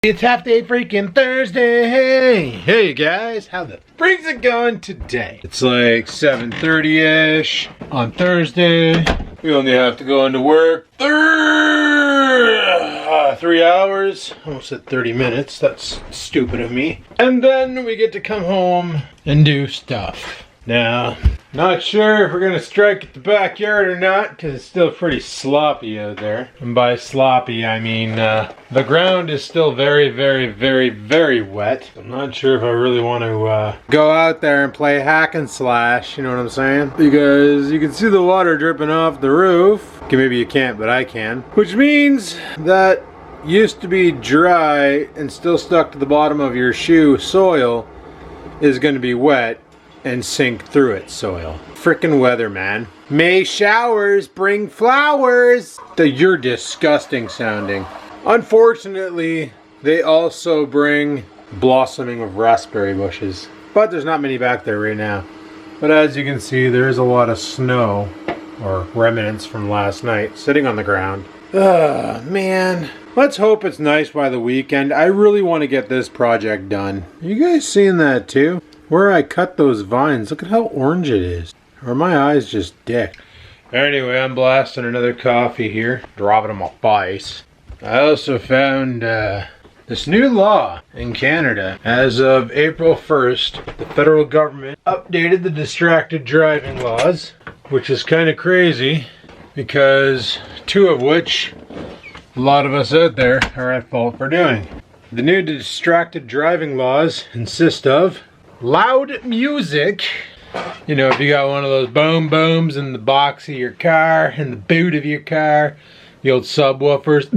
It's half day freaking Thursday. Hey guys, how the freak's it going today? It's like 7:30ish on Thursday. We only have to go into work 3 hours. Almost at 30 minutes. That's stupid of me. And then we get to come home and do stuff. Now, not sure if we're gonna strike at the backyard or not, because it's still pretty sloppy out there. And by sloppy, I mean the ground is still very, very, very, very wet. I'm not sure if I really want to go out there and play hack and slash, you know what I'm saying? Because you can see the water dripping off the roof. Okay, maybe you can't, but I can. Which means that used to be dry and still stuck to the bottom of your shoe soil is gonna be wet and sink through its soil. Frickin' weather, man. May showers bring flowers. You're disgusting sounding. Unfortunately, they also bring blossoming of raspberry bushes. But there's not many back there right now. But as you can see, there is a lot of snow, or remnants from last night, sitting on the ground. Man. Let's hope it's nice by the weekend. I really want to get this project done. You guys seeing that too? Where I cut those vines, look at how orange it is. Or my eyes just dick. Anyway, I'm blasting another coffee here, dropping on my face. I also found this new law in Canada. As of April 1st, the federal government updated the distracted driving laws, which is kind of crazy because two of which a lot of us out there are at fault for doing. The new distracted driving laws insist of loud music. You know, if you got one of those boom booms in the box of your car, in the boot of your car, the old subwoofers,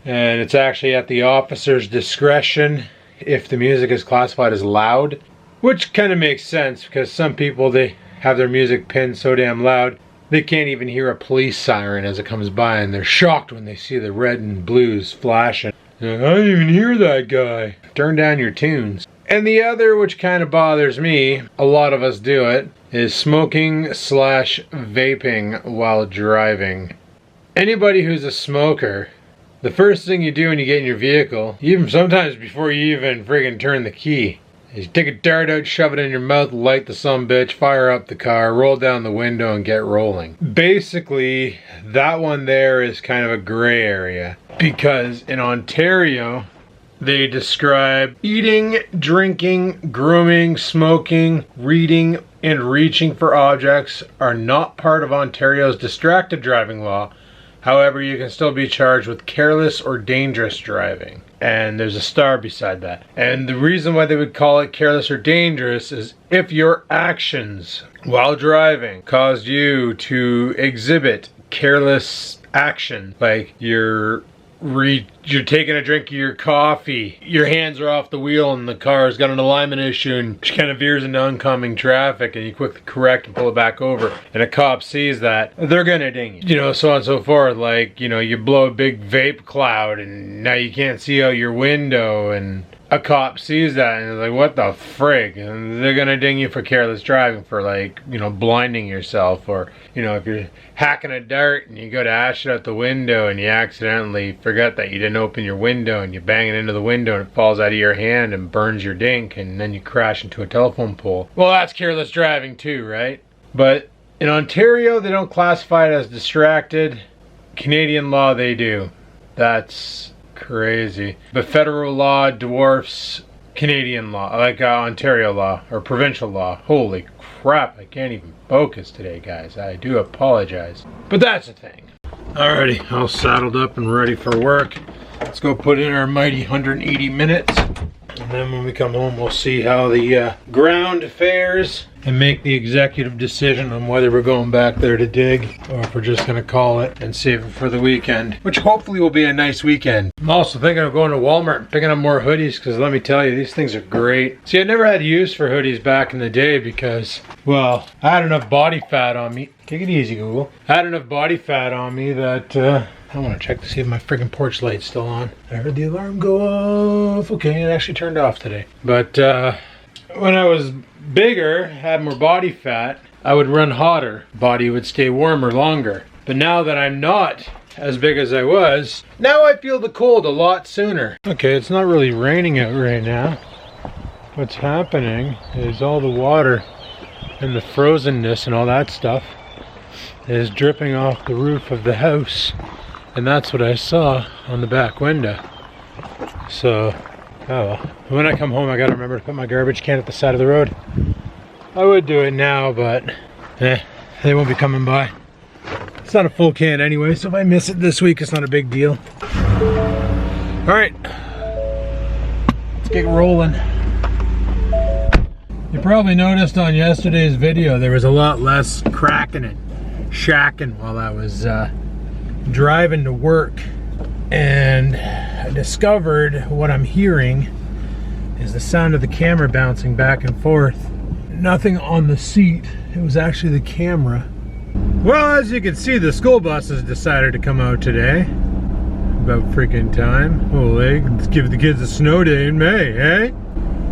and it's actually at the officer's discretion if the music is classified as loud, which kind of makes sense because some people, they have their music pinned so damn loud they can't even hear a police siren as it comes by, and they're shocked when they see the red and blues flashing. They're like, I didn't even hear that guy. Turn down your tunes. And the other, which kind of bothers me, a lot of us do it, is smoking slash vaping while driving. Anybody who's a smoker, the first thing you do when you get in your vehicle, even sometimes before you even friggin' turn the key, is you take a dart out, shove it in your mouth, light the sumbitch, fire up the car, roll down the window and get rolling. Basically, that one there is kind of a gray area because in Ontario, they describe eating, drinking, grooming, smoking, reading, and reaching for objects are not part of Ontario's distracted driving law. However, you can still be charged with careless or dangerous driving. And there's a star beside that. And the reason why they would call it careless or dangerous is if your actions while driving caused you to exhibit careless action, like you're taking a drink of your coffee, your hands are off the wheel and the car's got an alignment issue and she kind of veers into oncoming traffic and you quickly correct and pull it back over and a cop sees that, they're gonna ding you. You know, so on and so forth. Like, you know, you blow a big vape cloud and now you can't see out your window and a cop sees that and is like, what the frig? And they're gonna ding you for careless driving, for, like, you know, blinding yourself, or, you know, if you're hacking a dart and you go to ash it out the window and you accidentally forget that you didn't open your window and you bang it into the window and it falls out of your hand and burns your dink and then you crash into a telephone pole. Well, that's careless driving too, right? But in Ontario, they don't classify it as distracted. Canadian law, they do. That's crazy. But federal law dwarfs Canadian law, like Ontario law or provincial law. Holy crap, I can't even focus today, guys. I do apologize. But that's the thing. Alrighty, all saddled up and ready for work. Let's go put in our mighty 180 minutes. And then when we come home, we'll see how the ground fares and make the executive decision on whether we're going back there to dig or if we're just going to call it and save it for the weekend, which hopefully will be a nice weekend. I'm also thinking of going to Walmart and picking up more hoodies because let me tell you, these things are great. See, I never had use for hoodies back in the day because, well, I had enough body fat on me. Take it easy, Google. I had enough body fat on me that I want to check to see if my friggin' porch light's still on. I heard the alarm go off. Okay, it actually turned off today. But when I was bigger, had more body fat, I would run hotter. Body would stay warmer longer. But now that I'm not as big as I was. Now I feel the cold a lot sooner. Okay, it's not really raining out right now. What's happening is all the water and the frozenness and all that stuff is dripping off the roof of the house. And that's what I saw on the back window. So, oh well. When I come home, I gotta remember to put my garbage can at the side of the road. I would do it now, but they won't be coming by. It's not a full can anyway, so if I miss it this week, it's not a big deal. All right, let's get rolling. You probably noticed on yesterday's video there was a lot less cracking and shacking while I was driving to work, and I discovered what I'm hearing is the sound of the camera bouncing back and forth. Nothing on the seat, it was actually the camera. Well, as you can see, the school buses decided to come out today. About freaking time. Holy, let's give the kids a snow day in May, eh?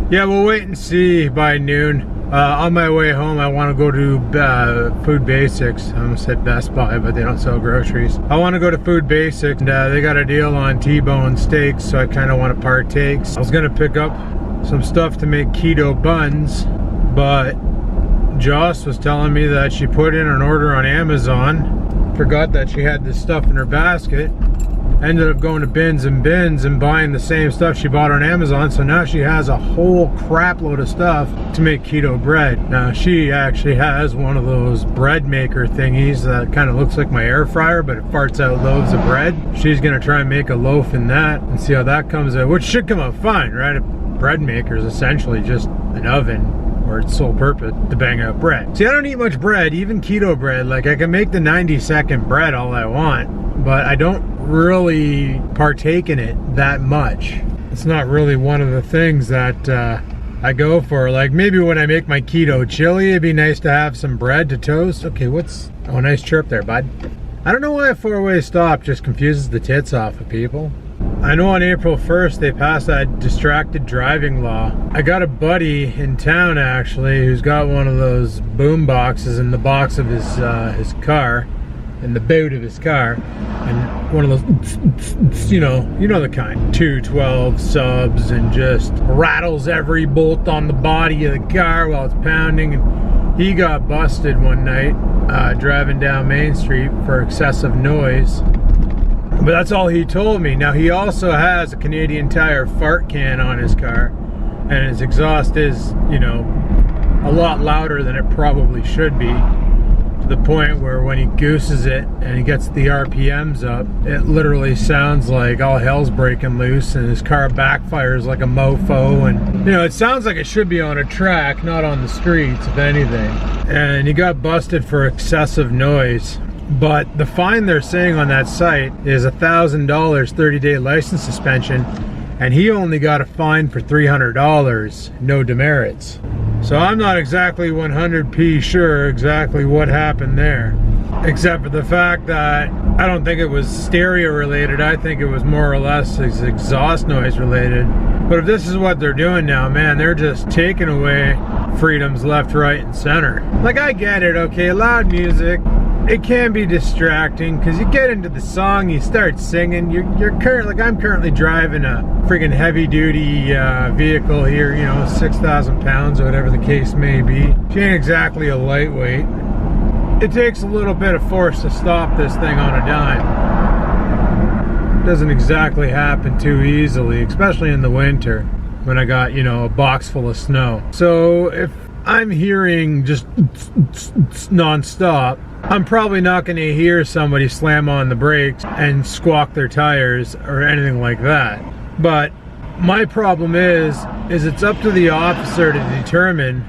Yeah, we'll wait and see by noon. On my way home, I want to go to Food Basics. I almost said Best Buy, but they don't sell groceries. I want to go to Food Basics, and they got a deal on T-bone steaks, so I kind of want to partake. I was going to pick up some stuff to make keto buns, but Joss was telling me that she put in an order on Amazon, forgot that she had this stuff in her basket, ended up going to Bins and Bins and buying the same stuff she bought on Amazon, so now she has a whole crap load of stuff to make keto bread. Now she actually has one of those bread maker thingies that kind of looks like my air fryer, but it farts out loaves of bread. She's gonna try and make a loaf in that and see how that comes out, which should come out fine, right? A bread maker is essentially just an oven or its sole purpose to bang out bread. See, I don't eat much bread, even keto bread. Like, I can make the 90-second bread all I want, but I don't really partake in it that much. It's not really one of the things that I go for. Like, maybe when I make my keto chili, it'd be nice to have some bread to toast. Okay, oh, nice chirp there, bud. I don't know why a four-way stop just confuses the tits off of people. I know on April 1st they passed that distracted driving law. I got a buddy in town actually who's got one of those boom boxes in the box of his car, in the boot of his car, and one of those, you know the kind, 212 subs, and just rattles every bolt on the body of the car while it's pounding. And he got busted one night driving down Main Street for excessive noise. But that's all he told me. Now, he also has a Canadian Tire fart can on his car, and his exhaust is, a lot louder than it probably should be, to the point where when he gooses it and he gets the RPMs up, it literally sounds like all hell's breaking loose, and his car backfires like a mofo. And it sounds like it should be on a track, not on the streets, if anything. And he got busted for excessive noise. But the fine they're saying on that site is $1,000 30-day license suspension, and he only got a fine for $300, no demerits. So I'm not exactly 100p sure exactly what happened there, except for the fact that I don't think it was stereo related. I think it was more or less exhaust noise related. But if this is what they're doing now, man, they're just taking away freedoms left, right, and center. Like, I get it, okay, loud music, it can be distracting because you get into the song, you start singing. I'm currently driving a friggin' heavy duty vehicle here, 6,000 pounds or whatever the case may be. She ain't exactly a lightweight. It takes a little bit of force to stop this thing on a dime. It doesn't exactly happen too easily, especially in the winter when I got, a box full of snow. So if I'm hearing just non-stop, I'm probably not going to hear somebody slam on the brakes and squawk their tires or anything like that. But my problem is it's up to the officer to determine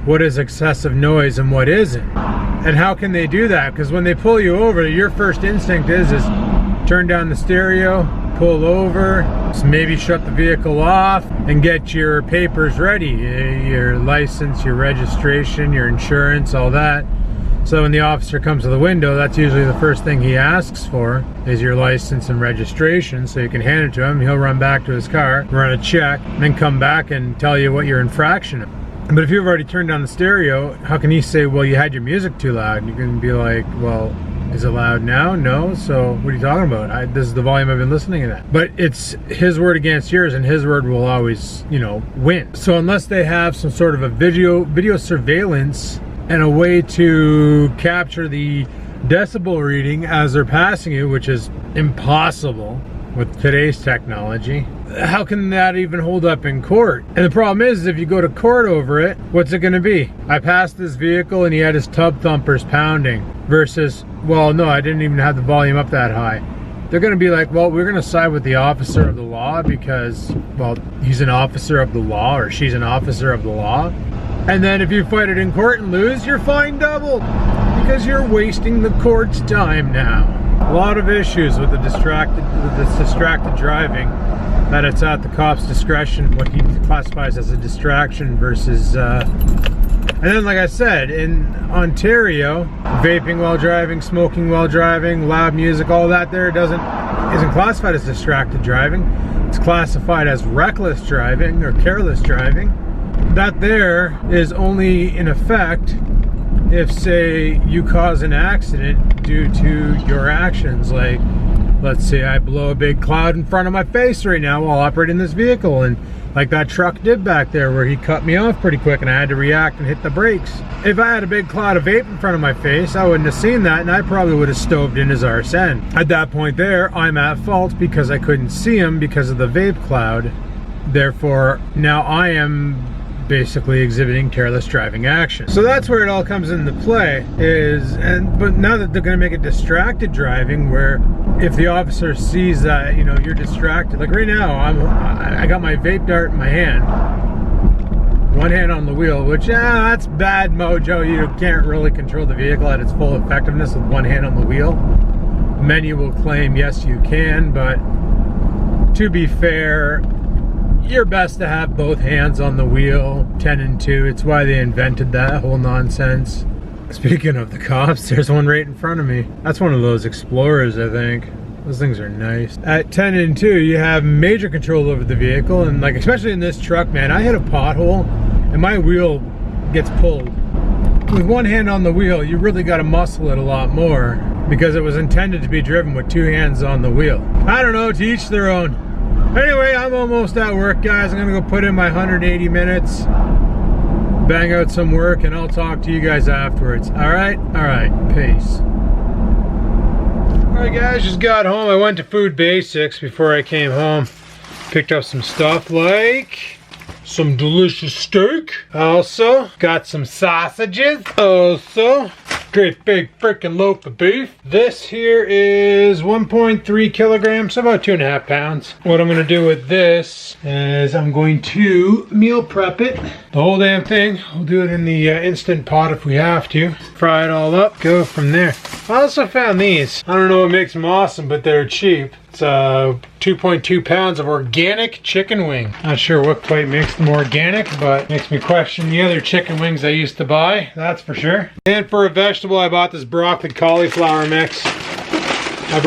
what is excessive noise and what isn't. And how can they do that? Because when they pull you over, your first instinct is turn down the stereo, pull over, maybe shut the vehicle off, and get your papers ready. Your license, your registration, your insurance, all that. So when the officer comes to the window, that's usually the first thing he asks for, is your license and registration, so you can hand it to him. He'll run back to his car, run a check, and then come back and tell you what your infraction is. But if you've already turned down the stereo, how can he say, well, you had your music too loud? And you can be like, well, Is it loud now? No. So what are you talking about? This is the volume I've been listening at. But it's his word against yours, and his word will always, you know, win. So unless they have some sort of a video surveillance and a way to capture the decibel reading as they're passing it, which is impossible with today's technology, how can that even hold up in court? And the problem is, if you go to court over it, what's it gonna be? I passed this vehicle and he had his tub thumpers pounding, versus, well, no, I didn't even have the volume up that high. They're gonna be like, well, we're gonna side with the officer of the law because, well, he's an officer of the law, or she's an officer of the law. And then if you fight it in court and lose, you're fined double, because you're wasting the court's time now. A lot of issues with this distracted driving, that it's at the cop's discretion what he classifies as a distraction versus and then, like I said, in Ontario, vaping while driving, smoking while driving, loud music, all that there isn't classified as distracted driving. It's classified as reckless driving or careless driving. That there is only in effect if, say, you cause an accident due to your actions. Like, let's say I blow a big cloud in front of my face right now while operating this vehicle, and like that truck did back there where he cut me off pretty quick and I had to react and hit the brakes. If I had a big cloud of vape in front of my face, I wouldn't have seen that, and I probably would have stoved in his arse end. At that point there, I'm at fault because I couldn't see him because of the vape cloud. Therefore, now I am basically exhibiting careless driving action. So that's where it all comes into play, but now that they're going to make it distracted driving, where if the officer sees that, you know, you're distracted, like right now, I got my vape dart in my hand, one hand on the wheel, which that's bad mojo. You can't really control the vehicle at its full effectiveness with one hand on the wheel. Many will claim yes you can, but to be fair, you're best to have both hands on the wheel, 10 and 2. It's why they invented that whole nonsense. Speaking of the cops, there's one right in front of me. That's one of those Explorers, I think. Those things are nice. At 10 and 2, you have major control over the vehicle, and like, especially in this truck, man, I hit a pothole and my wheel gets pulled. With one hand on the wheel, you really got to muscle it a lot more because it was intended to be driven with two hands on the wheel. I don't know, to each their own. Anyway, I'm almost at work, guys. I'm gonna go put in my 180 minutes, bang out some work, and I'll talk to you guys afterwards. All right, peace. All right, guys, just got home. I went to Food Basics before I came home. Picked up some stuff like some delicious steak. Also got some sausages. Also great big freaking loaf of beef. This here is 1.3 kilograms, so about 2.5 pounds. What I'm gonna do with this is I'm going to meal prep it. The whole damn thing. We'll do it in the Instant Pot if we have to. Fry it all up, go from there. I also found these. I don't know what makes them awesome, but they're cheap. It's 2.2 pounds of organic chicken wing. Not sure what quite makes them organic, but makes me question the other chicken wings I used to buy, that's for sure. And for a vegetable, I bought this broccoli cauliflower mix. I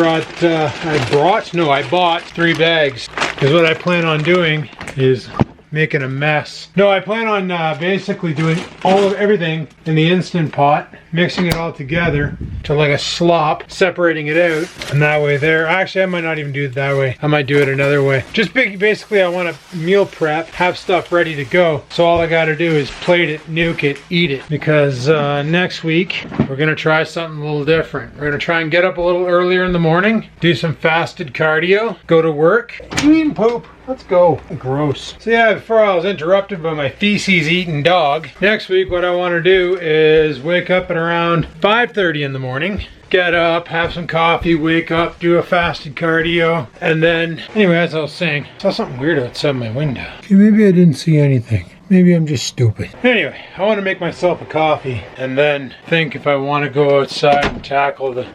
bought 3 bags. Because what I plan on doing is making a mess. No, I plan on basically doing everything in the Instant Pot, mixing it all together to like a slop, separating it out, and that way there. Actually, I might not even do it that way. I might do it another way. Just basically, I want to meal prep, have stuff ready to go. So all I got to do is plate it, nuke it, eat it. Because next week, we're going to try something a little different. We're going to try and get up a little earlier in the morning, do some fasted cardio, go to work, clean poop. Let's go. Gross. So yeah, before I was interrupted by my feces eating dog, next week what I want to do is wake up at around 5:30 in the morning, get up, have some coffee, wake up, do a fasted cardio, and then, anyway, as I was saying, I saw something weird outside my window. Okay, maybe I didn't see anything. Maybe I'm just stupid. Anyway, I want to make myself a coffee and then think if I want to go outside and tackle the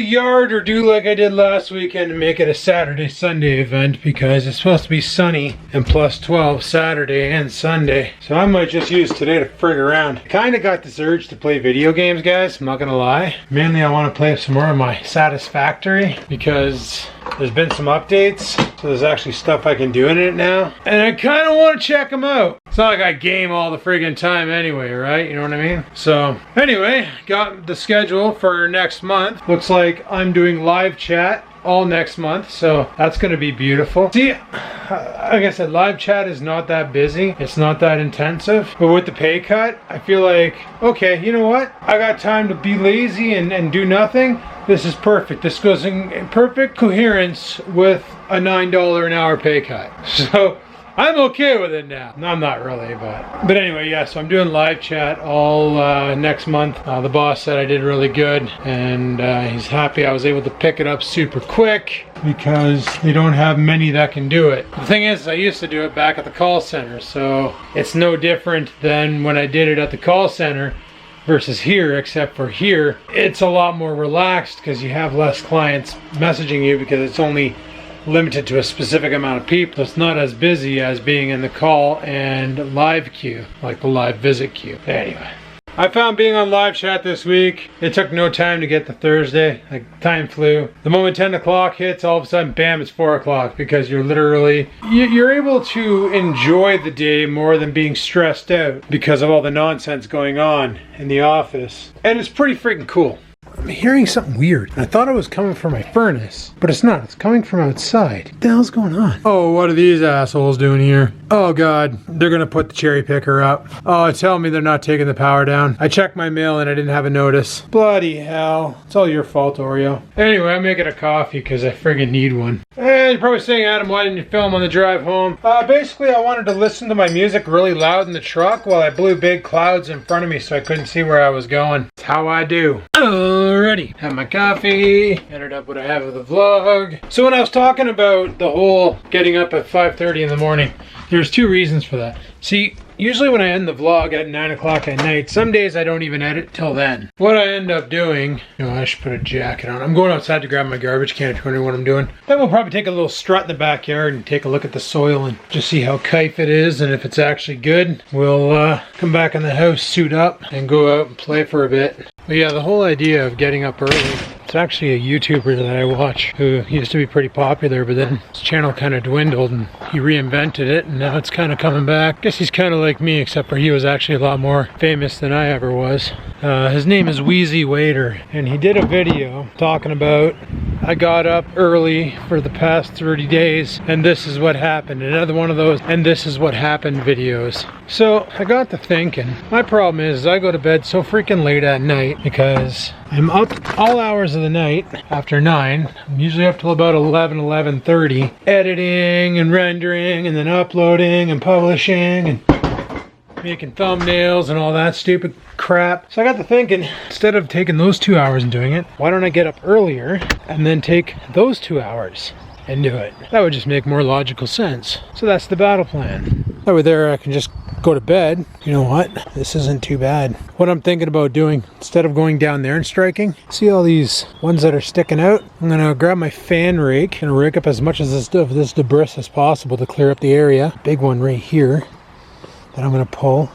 yard, or do like I did last weekend and make it a Saturday-Sunday event, because it's supposed to be sunny and plus 12 Saturday and Sunday. So I might just use today to frig around. I kind of got this urge to play video games, guys. I'm not gonna lie. Mainly I want to play some more of my Satisfactory, because there's been some updates. So there's actually stuff I can do in it now. And I kind of want to check them out. It's not like I game all the friggin' time anyway, right? You know what I mean? So anyway, got the schedule for next month. Looks like I'm doing live chat all next month, so that's gonna be beautiful. See, like I said, live chat is not that busy. It's not that intensive. But with the pay cut, I feel like, okay, you know what? I got time to be lazy and do nothing. This is perfect. This goes in perfect coherence with a $9 an hour pay cut. So I'm okay with it now. No, I'm not really, but anyway, yeah, so I'm doing live chat all next month. The boss said I did really good, and he's happy I was able to pick it up super quick because they don't have many that can do it. The thing is, I used to do it back at the call center, so it's no different than when I did it at the call center versus here, except for here, it's a lot more relaxed because you have less clients messaging you because it's only limited to a specific amount of people. It's not as busy as being in the call and live queue, like the live visit queue. Anyway, I found being on live chat this week, it took no time to get to Thursday. Like, time flew. The moment 10 o'clock hits, all of a sudden, bam, it's 4 o'clock because you're literally, you're able to enjoy the day more than being stressed out because of all the nonsense going on in the office. And it's pretty freaking cool. I'm hearing something weird. I thought it was coming from my furnace, but it's not. It's coming from outside. What the hell's going on? Oh, what are these assholes doing here? Oh God, they're gonna put the cherry picker up. Oh, tell me they're not taking the power down. I checked my mail and I didn't have a notice. Bloody hell. It's all your fault, Oreo. Anyway, I'm making a coffee because I friggin' need one. And you're probably saying, Adam, why didn't you film on the drive home? Basically, I wanted to listen to my music really loud in the truck while I blew big clouds in front of me so I couldn't see where I was going. It's how I do. Alrighty, have my coffee, ended up what I have of the vlog. So when I was talking about the whole getting up at 5:30 in the morning, there's two reasons for that. See, usually when I end the vlog at 9 o'clock at night, some days I don't even edit till then. What I end up doing, you know, I should put a jacket on. I'm going outside to grab my garbage can if you're wondering what I'm doing. Then we'll probably take a little strut in the backyard and take a look at the soil and just see how kife it is and if it's actually good. We'll come back in the house, suit up, and go out and play for a bit. But yeah, the whole idea of getting up early, it's actually a YouTuber that I watch who used to be pretty popular, but then his channel kind of dwindled and he reinvented it and now it's kind of coming back. I guess he's kind of like me, except for he was actually a lot more famous than I ever was. His name is Wheezy Waiter, and he did a video talking about, I got up early for the past 30 days and this is what happened. Another one of those and this is what happened videos. So I got to thinking, my problem is I go to bed so freaking late at night because I'm up all hours of the night after 9. I'm usually up till about 11:30, editing and rendering and then uploading and publishing and making thumbnails and all that stupid crap. So I got to thinking, instead of taking those 2 hours and doing it, why don't I get up earlier and then take those 2 hours and do it? That would just make more logical sense. So that's the battle plan. That way there I can just go to bed. You know what? This isn't too bad. What I'm thinking about doing, instead of going down there and striking, see all these ones that are sticking out? I'm gonna grab my fan rake and rake up as much of this debris as possible to clear up the area. Big one right here that I'm gonna pull.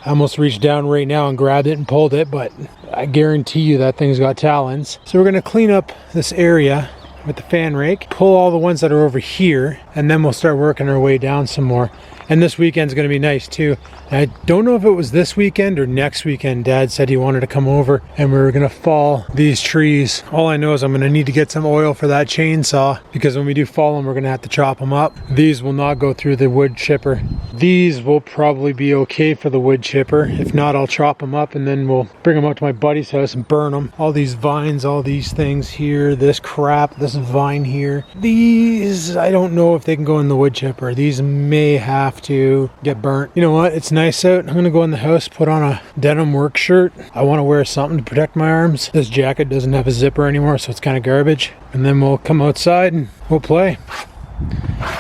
I almost reached down right now and grabbed it and pulled it, but I guarantee you that thing's got talons. So we're gonna clean up this area with the fan rake, pull all the ones that are over here, and then we'll start working our way down some more. And this weekend's gonna be nice too. I don't know if it was this weekend or next weekend. Dad said he wanted to come over and we were gonna fall these trees. All I know is I'm gonna need to get some oil for that chainsaw because when we do fall them, we're gonna have to chop them up. These will not go through the wood chipper. These will probably be okay for the wood chipper. If not, I'll chop them up and then we'll bring them out to my buddy's house and burn them. All these vines, all these things here, this crap, this vine here. These, I don't know if they can go in the wood chipper. These may have to get burnt. You know what? It's nice out. I'm gonna go in the house, put on a denim work shirt. I want to wear something to protect my arms. This jacket doesn't have a zipper anymore, so it's kind of garbage. And then we'll come outside and we'll play.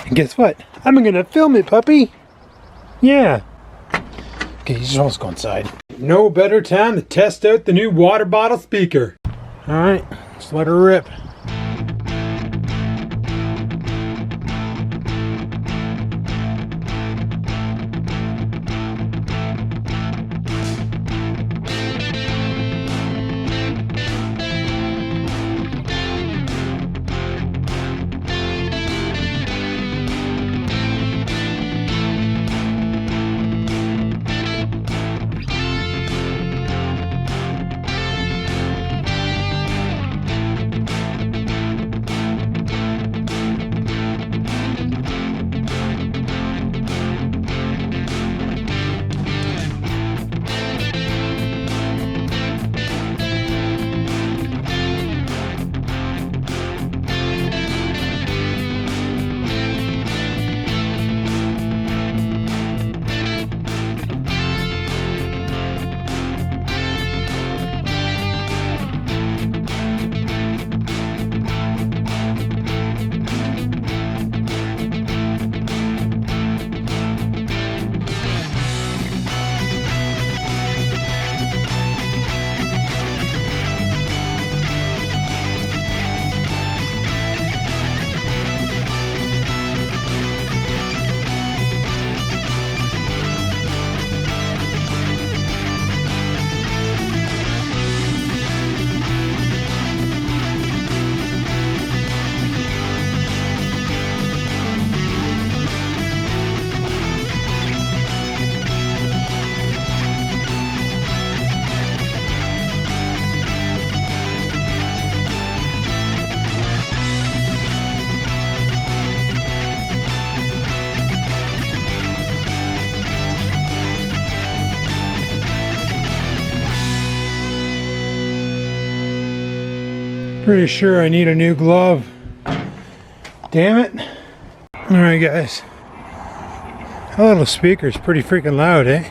And guess what? I'm gonna film it, puppy. Yeah. Okay, you just want to go inside. No better time to test out the new water bottle speaker. All right, let's let her rip. Pretty sure I need a new glove. Damn it. Alright guys. That little speaker's pretty freaking loud, eh?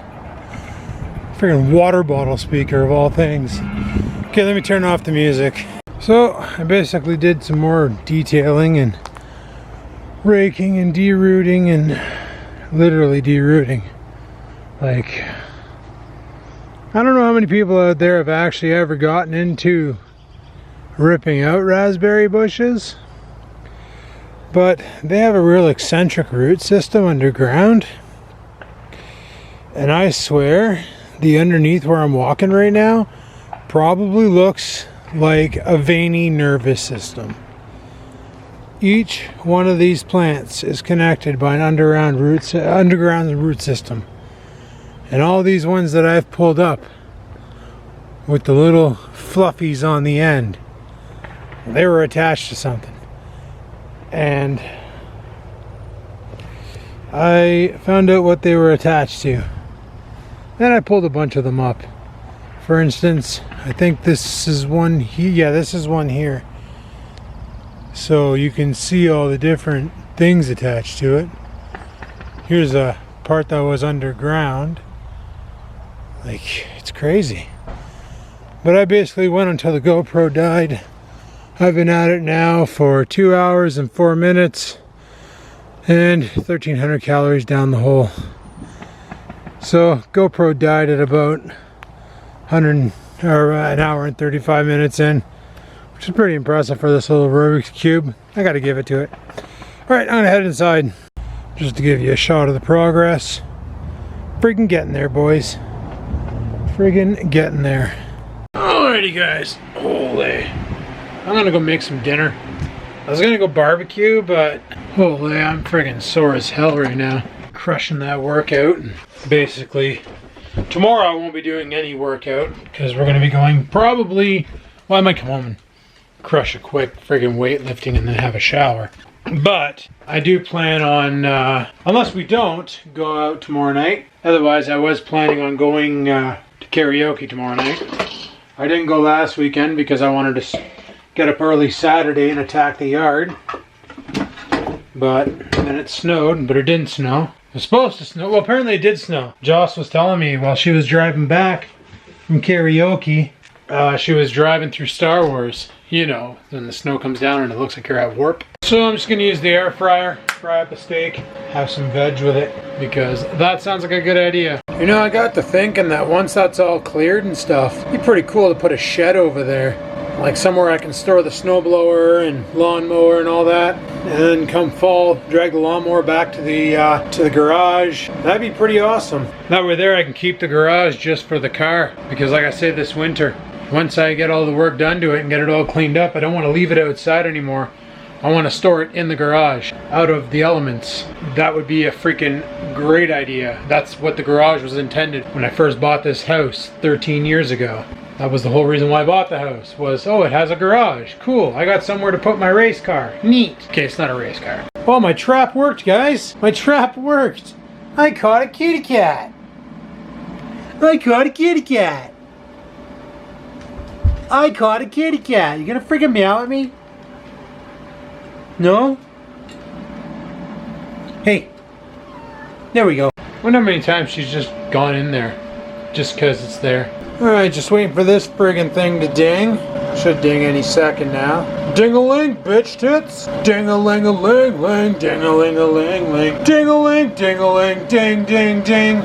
Freaking water bottle speaker of all things. Okay, let me turn off the music. So, I basically did some more detailing and raking and derooting and literally derooting. Like, I don't know how many people out there have actually ever gotten into ripping out raspberry bushes, but they have a real eccentric root system underground, and I swear the underneath where I'm walking right now probably looks like a veiny nervous system. Each one of these plants is connected by an underground root system, and all these ones that I've pulled up with the little fluffies on the end, they were attached to something. And I found out what they were attached to. Then I pulled a bunch of them up. For instance, I think this is one here. Yeah, this is one here. So you can see all the different things attached to it. Here's a part that was underground. Like, it's crazy. But I basically went until the GoPro died. I've been at it now for 2 hours and 4 minutes and 1,300 calories down the hole. So GoPro died at about an hour and 35 minutes in, which is pretty impressive for this little Rubik's Cube. I gotta give it to it. Alright, I'm gonna head inside just to give you a shot of the progress. Friggin' getting there, boys. Friggin' getting there. Alrighty guys, holy. I'm gonna go make some dinner. I was gonna go barbecue, but holy, I'm friggin' sore as hell right now. Crushing that workout. And basically, tomorrow I won't be doing any workout because we're gonna be going probably, well, I might come home and crush a quick friggin' weightlifting and then have a shower. But I do plan on, unless we don't go out tomorrow night. Otherwise, I was planning on going to karaoke tomorrow night. I didn't go last weekend because I wanted to get up early Saturday and attack the yard, but then it snowed, but it didn't snow. It was supposed to snow. Well, apparently it did snow. Joss was telling me while she was driving back from karaoke, she was driving through Star Wars. You know, then the snow comes down and it looks like you're at warp. So I'm just gonna use the air fryer, fry up a steak, have some veg with it, because that sounds like a good idea. You know, I got to thinking that once that's all cleared and stuff, it'd be pretty cool to put a shed over there. Like somewhere I can store the snowblower and lawnmower and all that, and then come fall, drag the lawnmower back to the garage. That'd be pretty awesome. That way there I can keep the garage just for the car, because like I said, this winter, once I get all the work done to it and get it all cleaned up, I don't want to leave it outside anymore. I want to store it in the garage, out of the elements. That would be a freaking great idea. That's what the garage was intended when I first bought this house 13 years ago. That was the whole reason why I bought the house, was, oh, it has a garage. Cool, I got somewhere to put my race car. Neat. Okay, it's not a race car. Oh, my trap worked, guys. My trap worked. I caught a kitty cat. I caught a kitty cat. I caught a kitty cat. You gonna freaking meow at me? No? Hey. There we go. I wonder how many times she's just gone in there. Just because it's there. Alright, just waiting for this friggin' thing to ding. Should ding any second now. Ding-a-ling, bitch tits. Ding-a-ling-a-ling-ling, ding-a-ling-a-ling-ling. Ding-a-ling, ding-a-ling, ding, ding, ding.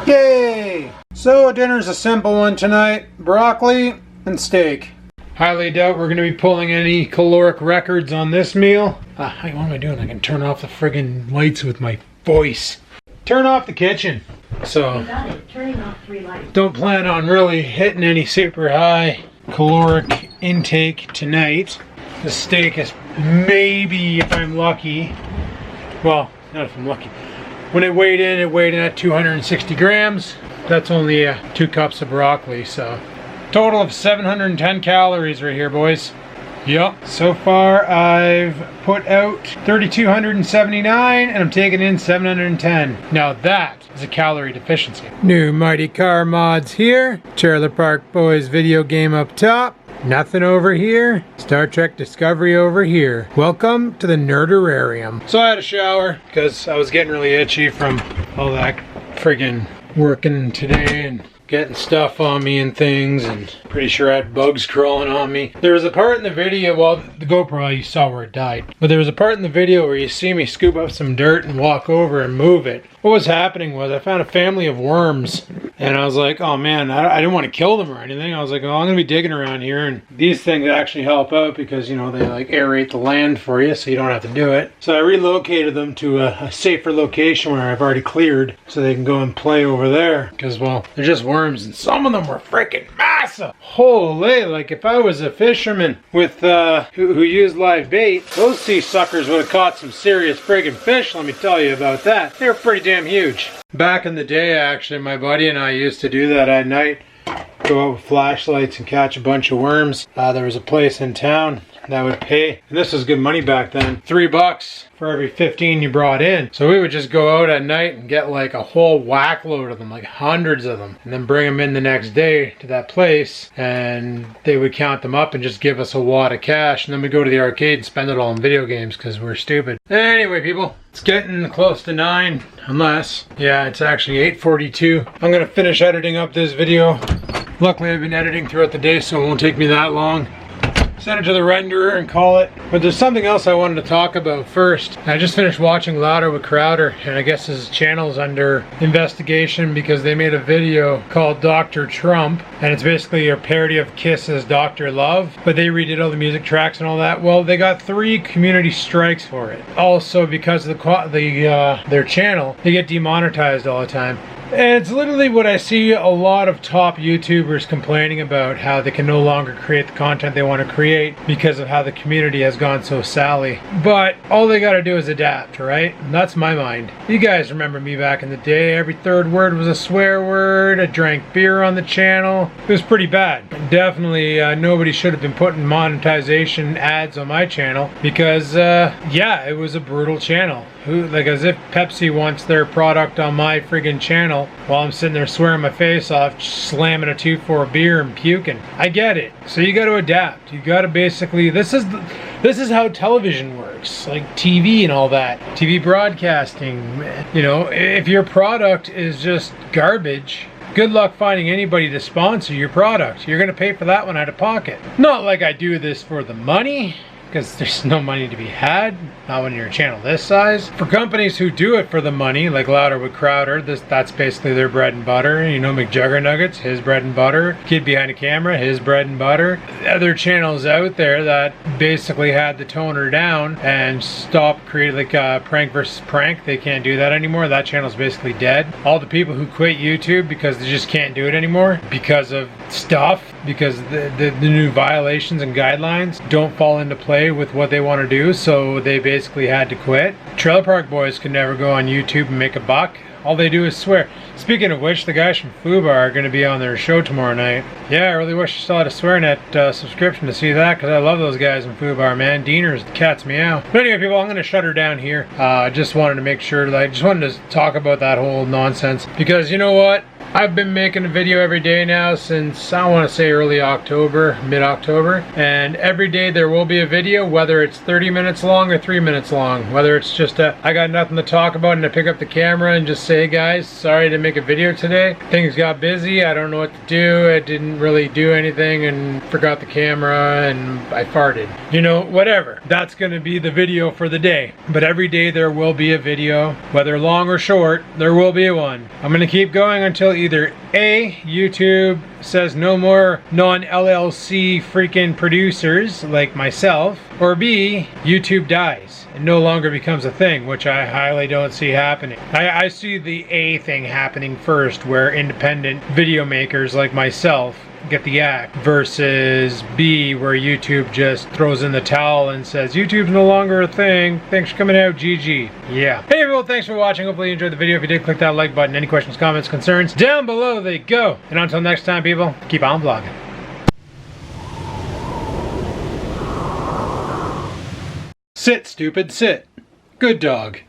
Yay! So, dinner's a simple one tonight. Broccoli and steak. Highly doubt we're going to be pulling any caloric records on this meal. What am I doing? I can turn off the friggin' lights with my voice. Turn off the kitchen. So, turning off 3 lights. Don't plan on really hitting any super high caloric intake tonight. The steak is maybe, if I'm lucky, well, not if I'm lucky. When it weighed in at 260 grams. That's only 2 cups of broccoli, so total of 710 calories right here, boys. Yep, so far I've put out 3,279 and I'm taking in 710. Now that is a calorie deficiency. New Mighty Car Mods here. Trailer Park Boys video game up top. Nothing over here. Star Trek Discovery over here. Welcome to the Nerdorarium. So I had a shower because I was getting really itchy from all that friggin' working today and getting stuff on me and things, and pretty sure I had bugs crawling on me. There was a part in the video, well, the GoPro, you saw where it died, but there was a part in the video where you see me scoop up some dirt and walk over and move it. What was happening was I found a family of worms, and I was like, oh man, I didn't want to kill them or anything. I was like, oh, I'm gonna be digging around here, and these things actually help out because, you know, they like aerate the land for you so you don't have to do it. So I relocated them to a safer location where I've already cleared so they can go and play over there, because, well, they're just worms, and some of them were freaking massive. Holy, like if I was a fisherman with who used live bait, those sea suckers would have caught some serious friggin' fish, let me tell you about that. They were pretty damn huge. Back in the day, actually, my buddy and I used to do that at night. Go out with flashlights and catch a bunch of worms. There was a place in town that would pay, and this was good money back then, $3 for every 15 you brought in. So we would just go out at night and get like a whole whack load of them, like hundreds of them, and then bring them in the next day to that place, and they would count them up and just give us a wad of cash, and then we'd go to the arcade and spend it all in video games because we're stupid. Anyway, people, it's getting close to 9, unless, yeah, it's actually 8:42. I'm gonna finish editing up this video. Luckily, I've been editing throughout the day, so it won't take me that long. Send it to the renderer and call it. But there's something else I wanted to talk about first. I just finished watching Louder with Crowder, and I guess his channel's under investigation because they made a video called Dr. Trump, and it's basically a parody of Kiss's Dr. Love, but they redid all the music tracks and all that. Well, they got 3 community strikes for it. Also, because of their channel, they get demonetized all the time. And it's literally what I see a lot of top YouTubers complaining about, how they can no longer create the content they want to create because of how the community has gone so sally. But all they gotta do is adapt, right? And that's my mind. You guys remember me back in the day. Every 3rd word was a swear word. I drank beer on the channel. It was pretty bad. Definitely nobody should have been putting monetization ads on my channel because, yeah, it was a brutal channel. Like, as if Pepsi wants their product on my friggin' channel while I'm sitting there swearing my face off, slamming a 2-4 beer and puking. I get it. So you got to adapt. You got to basically, this is how television works, like TV and all that. TV broadcasting, you know, if your product is just garbage, good luck finding anybody to sponsor your product. You're going to pay for that one out of pocket. Not like I do this for the money, because there's no money to be had, not when you're a channel this size. For companies who do it for the money, like Louder with Crowder, that's basically their bread and butter. You know, McJuggernuggets, his bread and butter. Kid Behind the Camera, his bread and butter. Other channels out there that basically had to tone her down and stop creating, like Prank versus Prank. They can't do that anymore. That channel's basically dead. All the people who quit YouTube because they just can't do it anymore because of stuff, because the new violations and guidelines don't fall into play with what they want to do, so they basically had to quit. Trailer Park Boys could never go on YouTube and make a buck. All they do is swear. Speaking of which, the guys from Fubar are going to be on their show tomorrow night. Yeah, I really wish I still had a SwearNet subscription to see that, because I love those guys in Fubar, man. Diener's the cat's meow. But anyway, people, I'm going to shut her down here. I just wanted to make sure that I just wanted to talk about that whole nonsense, because you know what? I've been making a video every day now since, I want to say, early October, mid-October, and every day there will be a video, whether it's 30 minutes long or 3 minutes long, whether it's just I got nothing to talk about and I pick up the camera and just say, hey guys, sorry to make a video today. Things got busy, I don't know what to do, I didn't really do anything and forgot the camera and I farted. You know, whatever. That's going to be the video for the day. But every day there will be a video, whether long or short, there will be one. I'm going to keep going until either A, YouTube says no more non-LLC freaking producers like myself, or B, YouTube dies and no longer becomes a thing, which I highly don't see happening. I see the A thing happening first, where independent video makers like myself get the act, versus B, where YouTube just throws in the towel and says YouTube's no longer a thing, thanks for coming out, GG. Yeah. Hey everyone, thanks for watching. Hopefully you enjoyed the video. If you did, click that like button. Any questions, comments, concerns, down below they go. And until next time, people, keep on vlogging. Sit, stupid, sit. Good dog.